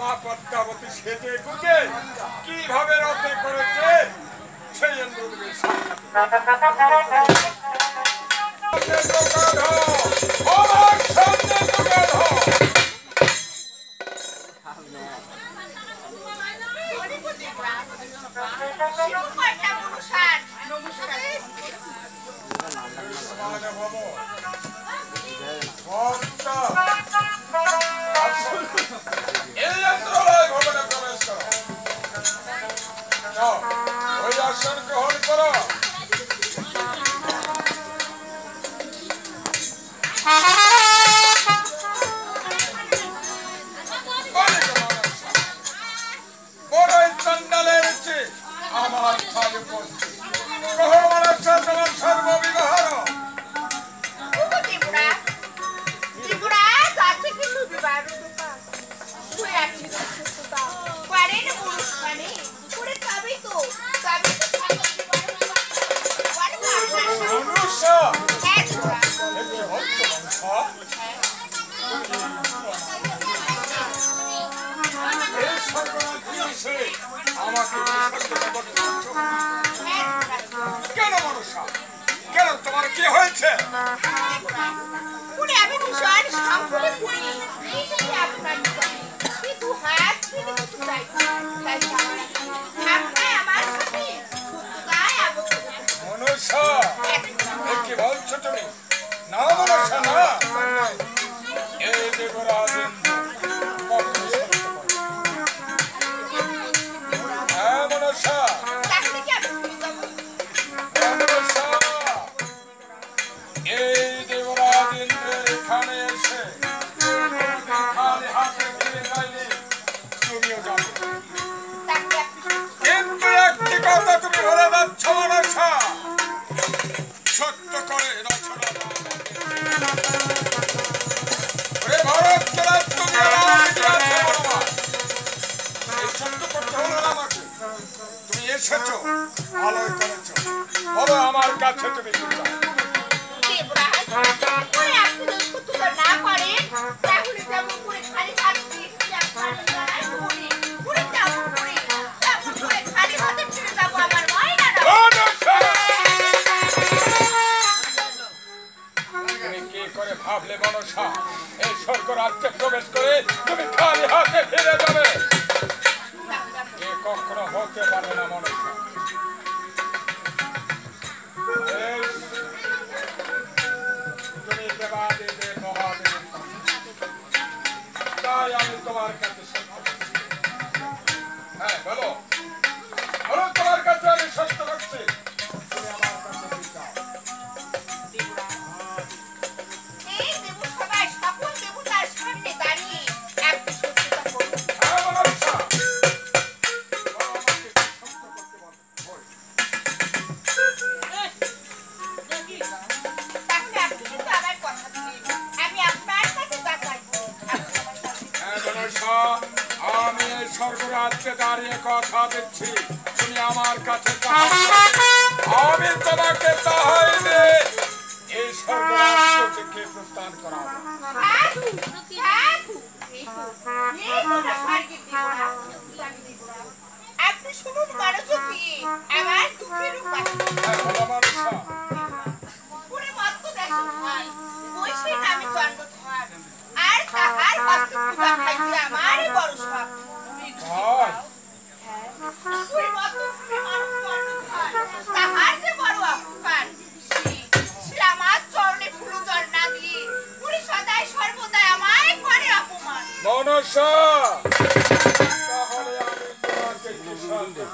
মা পদ্মাবতী সেজে গুজে কিভাবে রথে করেছে সেই ইন্দ্রদেবের ওই আসন গ্রহণ করো। চন্ডালের আমার ভাই উপস্থিত তোমার সর্ববিবাহ কেন মনসা কেন তোমার কি হয়েছে? আমি ভীষণ সংকটে পড়ি আপনার কিন্তু হাত মনসা কি বলছো তুমি? না মনসা না, এই দেবরাজ সত্য করে তুমি এসেছো ভালোই করেছো, বলো আমার কাছে তুমি ভাবলে মনসা এই স্বর্গ রাজ্যে প্রবেশ করে তুমি খালি হাতে ফিরে যাবে? এ কখনো হতে পারে না মনসা। তুমি দেবাদেবের মহাদেব, তাই আমি তোমার কাছে হ্যাঁ বলো বলো তোমার কাছে আমি সত্য করছি, তুমি আমার কাছে বিচার। আমি এই স্বর্গরাজ্যে দাঁড়িয়ে কথা দিচ্ছি, তুমি আমার কাছে আমি তোমাকে চাইবে এই স্বর্গরাজ্য থেকে প্রস্থান করাবো। আপনি শুনুন মনোযোগী আমার দুঃখের উপায় নামে চন্দ্রধর আর তাহার আমার বড় সব তাহার যে বড় অপমান সে আমার চরণে ফুল জল না দিয়ে পুরী সদাই সর্বদাই আমায় করে অপমান। মনসা তাহলে আমি তোমাকে কিশোর দেব।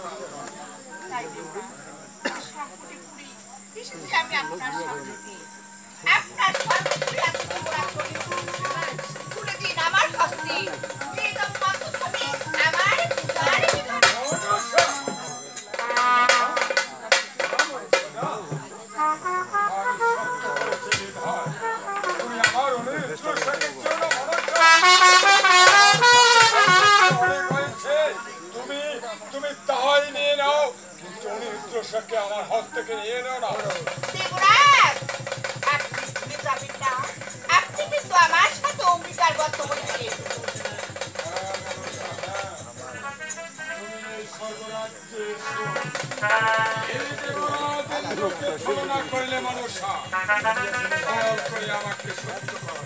আমি আপনার সামনে আপনার সর্বপুরী তুলে দিন আমার হস্তে আমার হাত থেকে নিয়ে নাও না। আপনি কিন্তু আমার সাথে অঙ্গীকারবদ্ধ হয়েছে। বল করে আমাকে সত্য কর।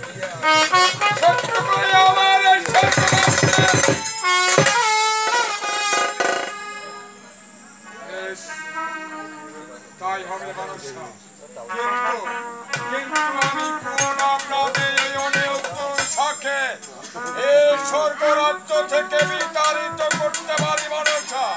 সত্য করে আমার এই স্বর্গরাজ্যে বেশ, তাই হবে মানুষরা। কিন্তু আমি প্রণাম না দিয়ে এই অনিয়ন্ত্রণ থাকে এই স্বর্গরাজ্য থেকে বিতাড়িত করতে পারি মানুষরা।